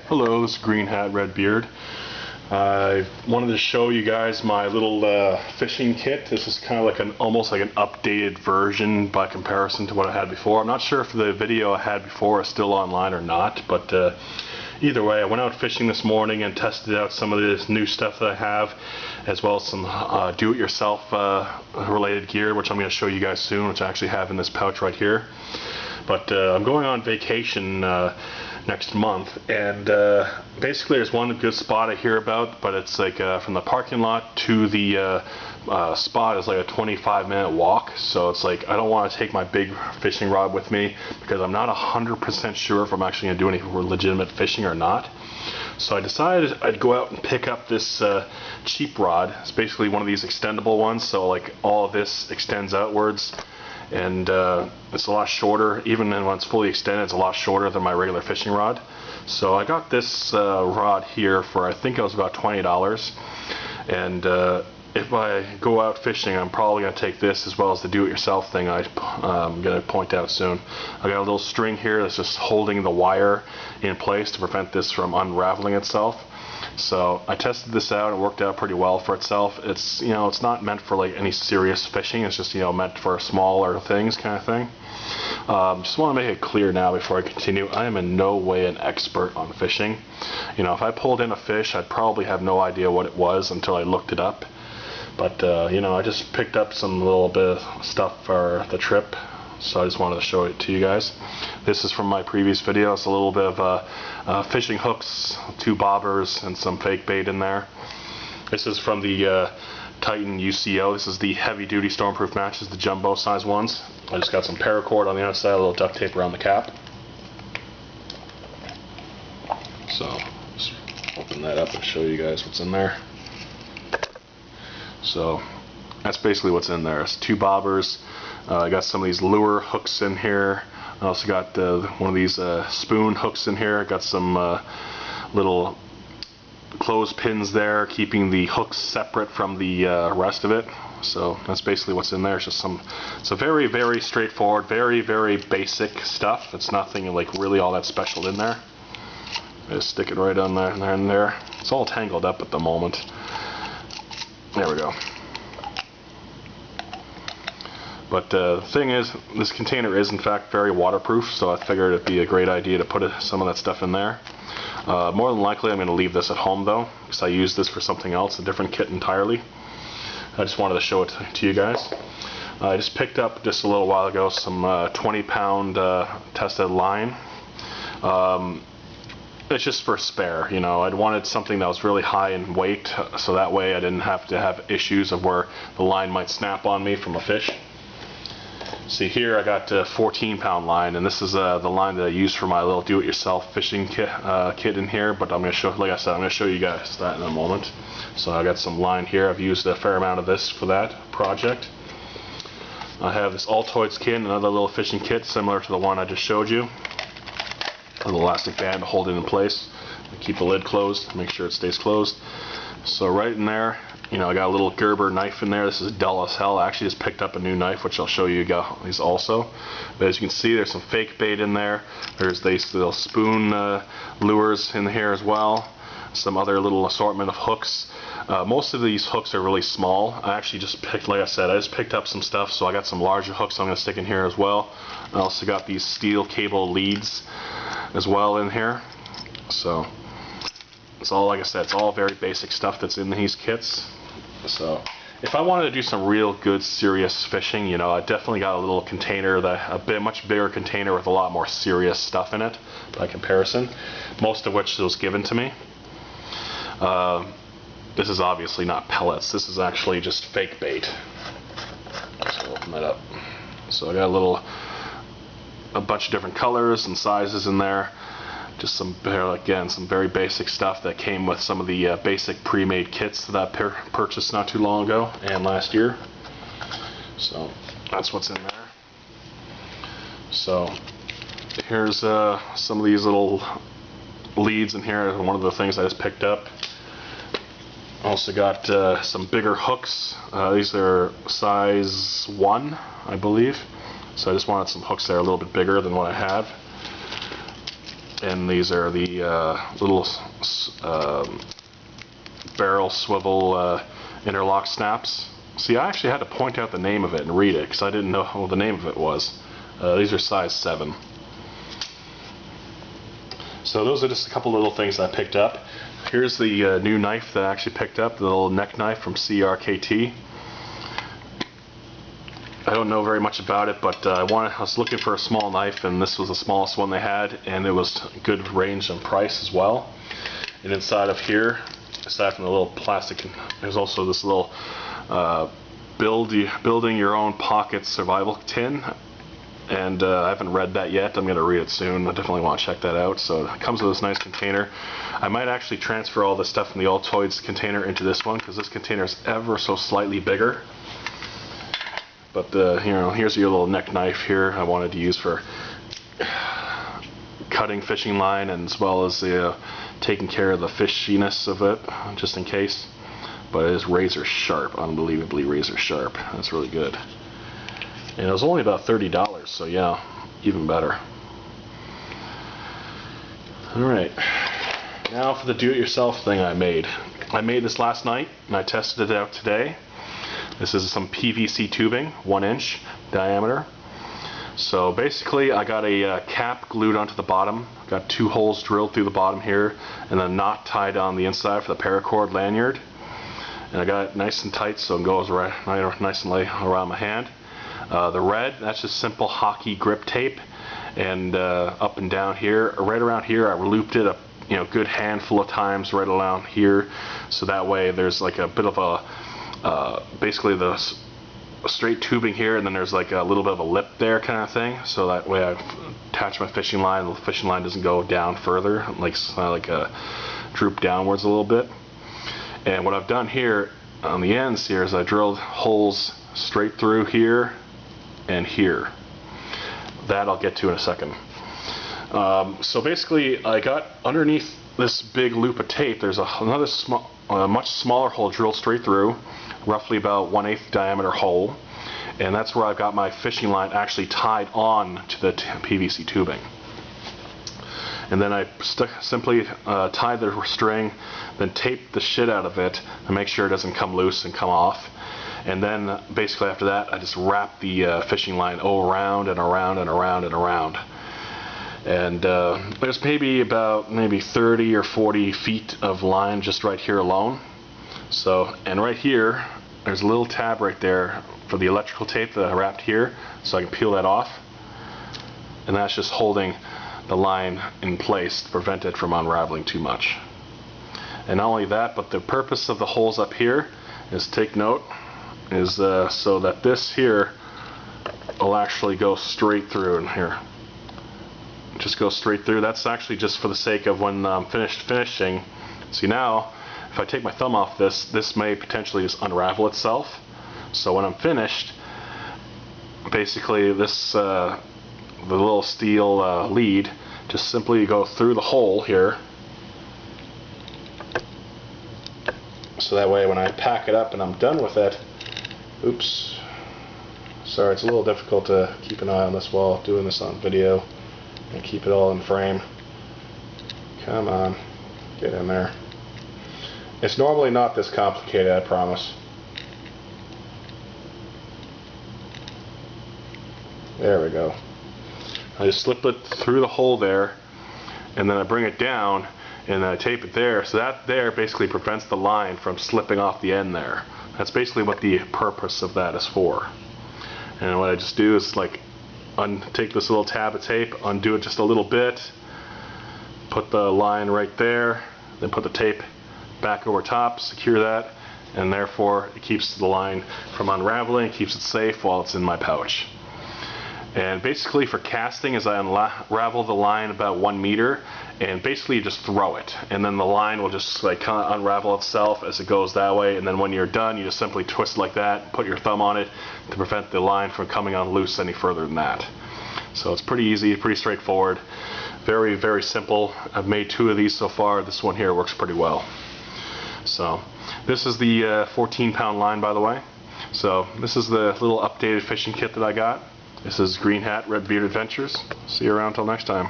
Hello, this is Greenhat-Redbeard. I wanted to show you guys my little fishing kit. This is kind of like almost like an updated version by comparison to what I had before. I'm not sure if the video I had before is still online or not, but either way, I went out fishing this morning and tested out some of this new stuff that I have, as well as some do-it-yourself related gear, which I'm going to show you guys soon, which I actually have in this pouch right here. But I'm going on vacation next month, and basically there's one good spot I hear about, but it's like from the parking lot to the spot is like a 25-minute walk, so it's like I don't want to take my big fishing rod with me because I'm not 100% sure if I'm actually going to do any legitimate fishing or not. So I decided I'd go out and pick up this cheap rod. It's basically one of these extendable ones, so like all of this extends outwards, and it's a lot shorter. Even when it's fully extended, it's a lot shorter than my regular fishing rod. So I got this rod here for, I think it was about $20, and if I go out fishing, I'm probably going to take this as well as the do-it-yourself thing I'm going to point out soon. I got a little string here that's just holding the wire in place to prevent this from unraveling itself. So I tested this out. It worked out pretty well for itself. It's, you know, it's not meant for like any serious fishing. It's just, you know, meant for smaller things kind of thing. Just want to make it clear now before I continue, I am in no way an expert on fishing. You know, if I pulled in a fish, I'd probably have no idea what it was until I looked it up. But you know, I just picked up some little bit of stuff for the trip, so I just wanted to show it to you guys. This is from my previous video. It's a little bit of fishing hooks, 2 bobbers, and some fake bait in there. This is from the Titan UCO. This is the heavy-duty stormproof matches, the jumbo size ones. I just got some paracord on the outside, a little duct tape around the cap. So just open that up and show you guys what's in there. So that's basically what's in there. It's 2 bobbers. I got some of these lure hooks in here. I also got one of these spoon hooks in here. I got some little clothespins there, keeping the hooks separate from the rest of it. So that's basically what's in there. It's just it's a very, very straightforward, very, very basic stuff. It's nothing like really all that special in there. I just stick it right on there and there. It's all tangled up at the moment. There we go. But the thing is, this container is in fact very waterproof, so I figured it'd be a great idea to put some of that stuff in there. More than likely I'm going to leave this at home though, because I use this for something else, a different kit entirely. I just wanted to show it to you guys. I just picked up just a little while ago some 20-pound tested line. It's just for spare, you know. I'd wanted something that was really high in weight, so that way I didn't have to have issues of where the line might snap on me from a fish. See here I got a 14-pound line, and this is the line that I use for my little do-it-yourself fishing kit in here, but I'm going to show, like I said, I'm going to show you guys that in a moment. So I got some line here. I've used a fair amount of this for that project. I have this Altoids kit, another little fishing kit similar to the one I just showed you. A little elastic band to hold it in place. Keep the lid closed, make sure it stays closed. So right in there, you know, I got a little Gerber knife in there. This is dull as hell. I actually just picked up a new knife, which I'll show you guys also. But as you can see, there's some fake bait in there. There's these little spoon lures in here as well. Some other little assortment of hooks. Most of these hooks are really small. I actually just picked, like I said, I just picked up some stuff, so I got some larger hooks I'm going to stick in here as well. I also got these steel cable leads as well in here. So it's all, like I said, it's all very basic stuff that's in these kits. So if I wanted to do some real good serious fishing, you know, I definitely got a little container, much bigger container with a lot more serious stuff in it by comparison, most of which was given to me. This is obviously not pellets. This is actually just fake bait. So open that up. So I got a bunch of different colors and sizes in there. Just some, again, some very basic stuff that came with some of the basic pre-made kits that I purchased not too long ago and last year. So that's what's in there. So here's some of these little leads in here. One of the things I just picked up. Also got some bigger hooks. These are size 1, I believe. So I just wanted some hooks that are a little bit bigger than what I have. and these are the little barrel swivel interlock snaps. See, I actually had to point out the name of it and read it because I didn't know what the name of it was. These are size 7. So those are just a couple little things I picked up. Here's the new knife that I actually picked up, the little neck knife from CRKT. I don't know very much about it, but I was looking for a small knife, and this was the smallest one they had, and it was good range and price as well. And inside of here, aside from the little plastic, there's also this little building your own pocket survival tin, and I haven't read that yet. I'm going to read it soon. I definitely want to check that out. So it comes with this nice container. I might actually transfer all this stuff from the Altoids container into this one, because this container is ever so slightly bigger. But here's your little neck knife here. I wanted to use for cutting fishing line, and as well as taking care of the fishiness of it, just in case. But it is razor sharp, unbelievably razor sharp. That's really good. And it was only about $30, so yeah, even better. Alright, now for the do-it-yourself thing I made. I made this last night, and I tested it out today. This is some PVC tubing, 1 inch diameter. So basically I got a cap glued onto the bottom, got 2 holes drilled through the bottom here, and a knot tied on the inside for the paracord lanyard. And I got it nice and tight so it goes right, nice and lay around my hand. The red, that's just simple hockey grip tape, and up and down here, right around here, I looped it a good handful of times right around here, so that way there's like a bit of a basically the straight tubing here, and then there's like a little bit of a lip there kind of thing, so that way I attach my fishing line, the fishing line doesn't go down further, like droop downwards a little bit. And what I've done here on the ends here is I drilled holes straight through here and here. That I'll get to in a second. So basically I got underneath this big loop of tape, there's another much smaller hole drilled straight through, roughly about 1/8 diameter hole, and that's where I've got my fishing line actually tied on to the PVC tubing. And then I simply tie the string, then tape the shit out of it and make sure it doesn't come loose and come off. And then basically after that I just wrap the fishing line around and around and around and around. And there's maybe 30 or 40 feet of line just right here alone. So, and right here there's a little tab right there for the electrical tape that I wrapped here, so I can peel that off. And that's just holding the line in place to prevent it from unraveling too much. And not only that, but the purpose of the holes up here is, take note, is so that this here will actually go straight through. And here, just go straight through. That's actually just for the sake of when I'm finishing. See, now if I take my thumb off this may potentially just unravel itself. So when I'm finished, basically this the little steel lead just simply go through the hole here, so that way when I pack it up and I'm done with it, oops, sorry, it's a little difficult to keep an eye on this while doing this on video and keep it all in frame. Come on, get in there. It's normally not this complicated, I promise. There we go. I just slip it through the hole there, and then I bring it down and I tape it there, so that there basically prevents the line from slipping off the end there. That's basically what the purpose of that is for. And what I just do is like take this little tab of tape, undo it just a little bit, put the line right there, then put the tape back over top, secure that, and therefore it keeps the line from unraveling, keeps it safe while it's in my pouch. And basically for casting, as I unravel the line about 1 meter, and basically you just throw it, and then the line will just like kind of unravel itself as it goes that way, and then when you're done you just simply twist like that, put your thumb on it to prevent the line from coming on loose any further than that. So it's pretty easy, pretty straightforward, very, very simple. I've made 2 of these so far. This one here works pretty well. So this is the 14-pound line, by the way. So this is the little updated fishing kit that I got. This is Greenhat-Redbeard Adventures. See you around till next time.